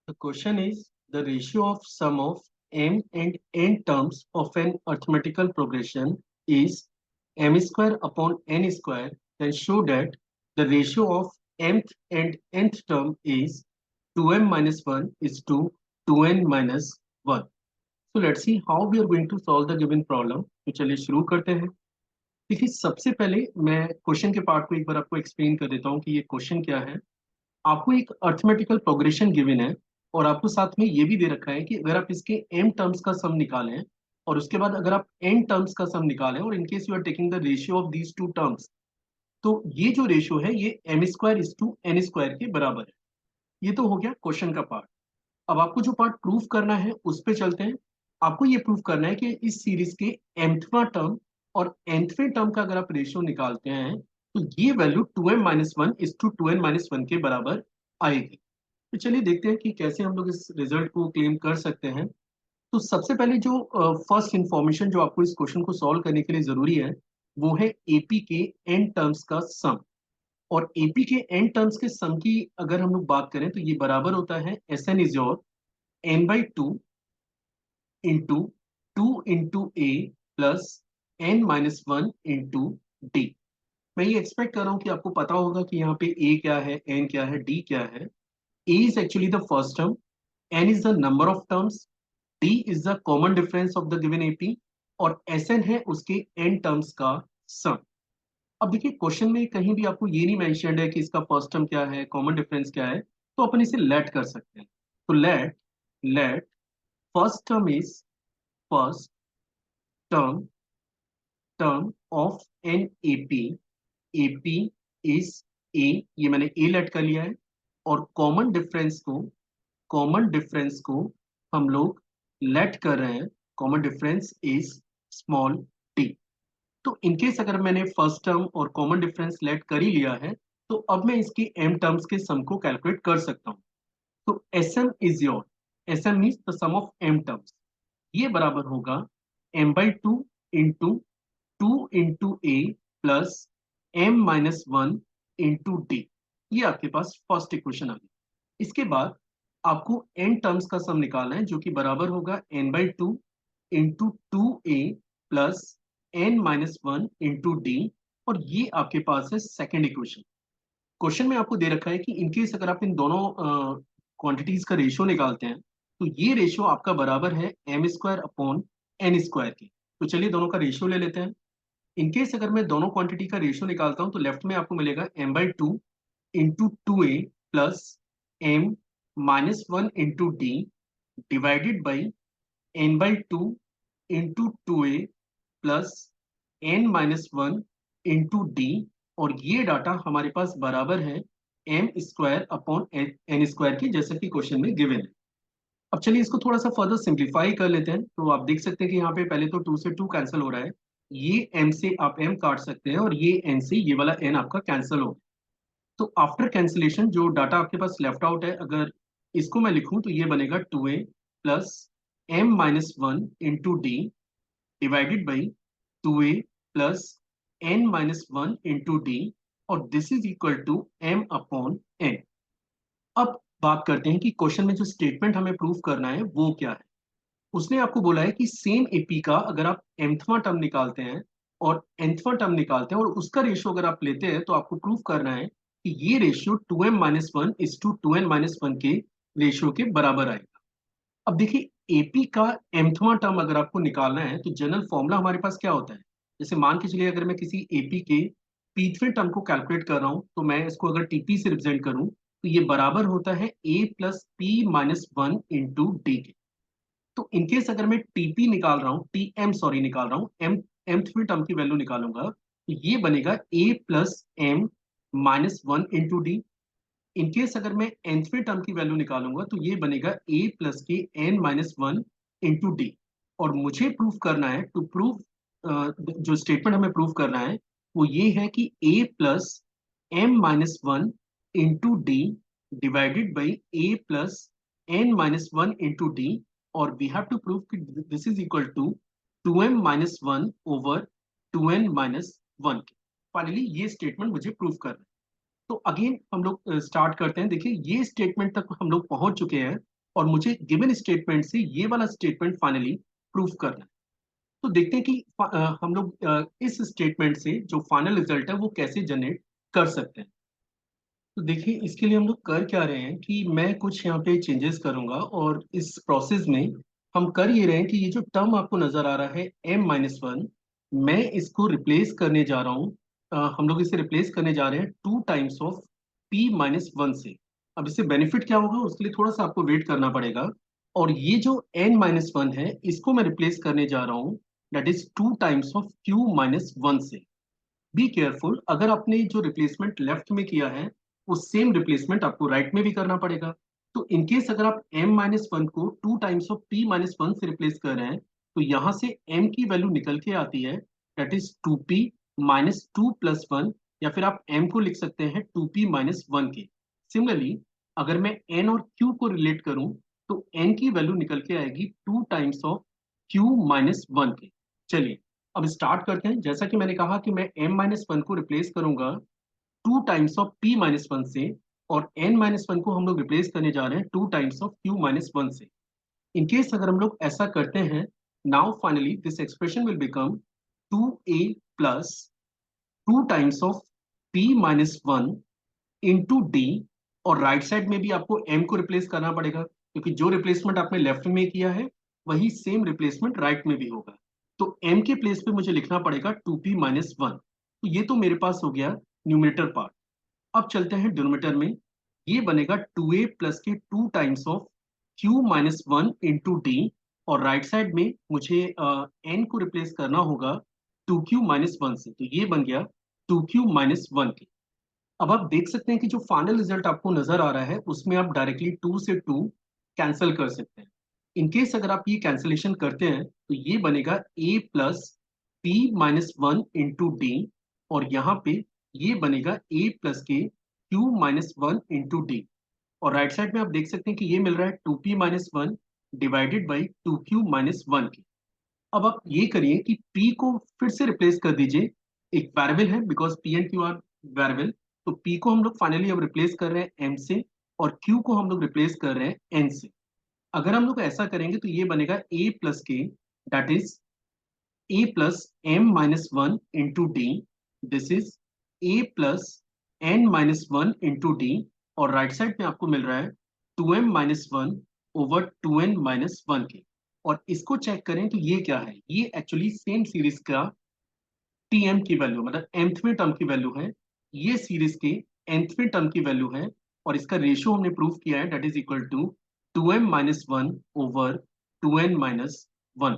The question is the ratio of sum of m and n terms of an arithmetical progression is m square upon n square. Then show that the ratio of mth and nth term is 2m minus 1 is to 2n minus 1. So let's see how we are going to solve the given problem. तो चलिए शुरू करते हैं। देखिए सबसे पहले मैं question के पार्ट को एक बार आपको एक्सप्लेन कर देता हूँ कि ये क्वेश्चन क्या है। आपको एक अर्थमेटिकल प्रोग्रेशन गिवन है और आपको साथ में ये भी दे रखा है कि अगर आप इसके m टर्म्स का सम निकालें और उसके बाद अगर आप n टर्म्स का सम निकालें और in case you are taking the ratio of these two terms, तो ये जो रेशियो है ये m square is to n square के बराबर है। ये तो हो गया क्वेश्चन का पार्ट। अब आपको जो पार्ट प्रूफ करना है उस पे चलते हैं। आपको ये प्रूफ करना है कि इस सीरीज के mthवां टर्म और nthवें टर्म का अगर आप रेशियो निकालते हैं तो ये value 2m minus one is to 2n minus one के बराबर आएगी। तो चलिए देखते हैं कि कैसे हम लोग इस रिजल्ट को क्लेम कर सकते हैं। तो सबसे पहले जो फर्स्ट इंफॉर्मेशन जो आपको इस क्वेश्चन को सॉल्व करने के लिए जरूरी है वो है एपी के एन टर्म्स का सम। और एपी के एन टर्म्स के सम की अगर हम लोग बात करें तो ये बराबर होता है S N is your N by two into two into A plus N minus one into D. मैं ये एक्सपेक्ट कर रहा हूँ कि आपको पता होगा कि यहाँ पे ए क्या है, एन क्या है, डी क्या है। A is actually the first term, N is the number of terms, D is the common difference of the given AP और SN है उसके N terms का sum। अब देखिए क्वेश्चन में कहीं भी आपको ये नहीं मेंशन्ड है कि इसका फर्स्ट टर्म क्या है, कॉमन डिफरेंस क्या है, तो अपन इसे लेट कर सकते हैं। तो let first term is first term term of an AP. AP is a, ये मैंने ए लेट कर लिया है। और कॉमन डिफरेंस को हम लोग लेट कर रहे हैं। Common difference is small T. तो इनकेस अगर मैंने फर्स्ट टर्म और कॉमन डिफरेंस लेट कर ही लिया है तो अब मैं इसके एम टर्म्स के सम को कैलकुलेट कर सकता हूँ। तो S M is your, S M means the sum of M terms. ये बराबर होगा M by two into A plus M minus one into D. ये आपके पास फर्स्ट इक्वेशन आ गई। इसके बाद आपको एन टर्म्स का सम निकालना है जो कि बराबर होगा N by two into two A plus N minus one into D. और ये आपके पास है सेकेंड इक्वेशन। क्वेश्चन में आपको दे रखा है कि इनकेस अगर आप इन दोनों क्वांटिटीज का रेशियो निकालते हैं तो ये रेशियो आपका बराबर है M square upon N square के। तो चलिए दोनों का रेशियो ले लेते हैं। इनकेस अगर मैं दोनों क्वांटिटी का रेशियो निकालता हूं तो लेफ्ट में आपको मिलेगा M by two into two A plus M minus one into D divided by N by two into two A plus N minus one into D. और ये डाटा हमारे पास बराबर है M square upon N square की, जैसा कि question में गिवन है। अब चलिए इसको थोड़ा सा फर्दर सिंप्लीफाई कर लेते हैं। तो आप देख सकते हैं कि यहाँ पे पहले तो टू से टू कैंसिल हो रहा है। ये m से आप m काट सकते हैं और ये n से ये वाला n आपका कैंसिल हो गया। तो आफ्टर कैंसिलेशन जो डाटा आपके पास लेफ्ट आउट है, अगर इसको मैं लिखूं तो ये बनेगा two A plus M minus one into D divided by two A plus N minus one into D. और this is equal to m upon n. अब बात करते हैं कि क्वेश्चन में जो स्टेटमेंट हमें प्रूव करना है वो क्या है। उसने आपको बोला है कि सेम एपी का अगर आप mthवां टर्म निकालते हैं और nthवां टर्म निकालते हैं और उसका रेशियो अगर आप लेते हैं तो आपको प्रूव करना है कि ये ratio two M minus one is to two N minus one के रेशियो के बराबर आएगा। अब देखिए एपी का mthवां टर्म अगर आपको निकालना है तो जनरल फॉर्मूला हमारे पास क्या होता है। जैसे मान के चलिए अगर मैं किसी एपी के pthवें टर्म को कैलकुलेट कर रहा हूं तो मैं इसको अगर टीपी से रिप्रेजेंट करूं तो ये बराबर होता है a plus p minus one into d के। तो इनकेस अगर मैं टीपी निकाल रहा हूँ, टी एम सॉरी निकाल रहा हूँ, एम mth टर्म की वैल्यू निकालूंगा तो ये बनेगा a plus M minus one into d. In case अगर मैं nthवें टर्म की वैल्यू निकालूंगा तो ये बनेगा ए प्लस के n minus one into D. और मुझे प्रूफ करना है, टू प्रूव जो स्टेटमेंट हमें प्रूव करना है वो ये है कि a plus M minus one into D divided by a plus N minus one into D. और वी हैव टू प्रूव कि this is equal to two M minus one over two N minus one. Finally ये statement मुझे prove करना है। तो again हम लोग start करते हैं। देखिए ये स्टेटमेंट तक हम लोग पहुंच चुके हैं और मुझे गिवन स्टेटमेंट से ये वाला स्टेटमेंट फाइनली प्रूफ करना है। तो देखते हैं कि हम लोग इस स्टेटमेंट से जो फाइनल रिजल्ट है वो कैसे जनरेट कर सकते हैं। तो देखिए, इसके लिए हम लोग कर क्या रहे हैं कि मैं कुछ यहाँ पे चेंजेस करूंगा, और इस प्रोसेस में हम कर ये रहे हैं कि ये जो टर्म आपको नजर आ रहा है m-1, मैं इसको रिप्लेस करने जा रहा हूँ। हम लोग इसे रिप्लेस करने जा रहे हैं 2 टाइम्स ऑफ p-1 से। अब इससे बेनिफिट क्या होगा उसके लिए थोड़ा सा आपको वेट करना पड़ेगा। और ये जो n-1 है इसको मैं रिप्लेस करने जा रहा हूँ, that is 2 times of q-1 से। बी केयरफुल, अगर आपने जो रिप्लेसमेंट लेफ्ट में किया है वो सेम रिप्लेसमेंट आपको राइट में भी करना पड़ेगा। तो इनकेस अगर आप m-1 को 2 टाइम्स ऑफ p-1 से रिप्लेस कर रहे हैं, तो यहाँ से m की वैल्यू निकल के आती है, दैट इज 2p-2 + 1, या फिर आप m को लिख सकते हैं 2p-1 के। सिमिलरली, अगर मैं n और q को रिलेट करूं, तो n की वैल्यू निकल के आएगी 2 टाइम्स ऑफ q-1 के। चलिए, अब स्टार्ट करते हैं। जैसा कि मैंने कहा कि मैं m-1 को रिप्लेस करूंगा 2 टाइम्स ऑफ p-1 से, और n-1 को हम लोग रिप्लेस करने जा रहे हैं 2 टाइम्स ऑफ q-1 से। इन केस अगर हम लोग ऐसा करते हैं, now finally this expression will become 2a plus 2 times of p-1 into D. और राइट साइड में भी आपको m को रिप्लेस करना पड़ेगा, क्योंकि जो रिप्लेसमेंट आपने लेफ्ट में किया है वही सेम रिप्लेसमेंट राइट में भी होगा। तो m के प्लेस पे मुझे लिखना पड़ेगा 2p-1। तो ये तो मेरे पास हो गया न्यूमरेटर पार्ट। अब चलते हैं डिनोमिनेटर में। ये बनेगा 2a प्लस के 2 times of q-1 into D. और राइट साइड में मुझे n को रिप्लेस करना होगा 2q-1 से, तो ये बन गया 2q-1 के। अब आप देख सकते हैं कि जो फाइनल रिजल्ट आपको नजर आ रहा है उसमें आप डायरेक्टली 2 से 2 कैंसिल कर सकते हैं। इनकेस अगर आप ये कैंसिलेशन करते हैं तो ये बनेगा a plus p-1 into D. और यहाँ पे ये बनेगा a प्लस के q-1 इंटू डी। और राइट साइड में आप देख सकते हैं कि ये मिल रहा है 2p-1 डिवाइडेड बाई 2q-1 के। अब आप ये करिए कि p को फिर से रिप्लेस कर दीजिए। एक वेरिएबल है, because p and q are variable. तो p को हम लोग फाइनली अब रिप्लेस कर रहे हैं m से, और q को हम लोग रिप्लेस कर रहे हैं n से। अगर हम लोग ऐसा करेंगे तो ये बनेगा a प्लस के, that is a plus m-1 into D. This is a plus n-1 into D. और राइट साइड में आपको मिल रहा है 2m-1 ओवर 2n-1 के। और इसको चेक करें तो ये क्या है, ये एक्चुअली सेम सीरीज का टीएम की वैल्यू, मतलब nthवें टर्म की वैल्यू है। ये सीरीज के nthवें टर्म की वैल्यू है। और इसका रेशियो हमने प्रूव किया है, that is equal to 2m-1 over 2n-1।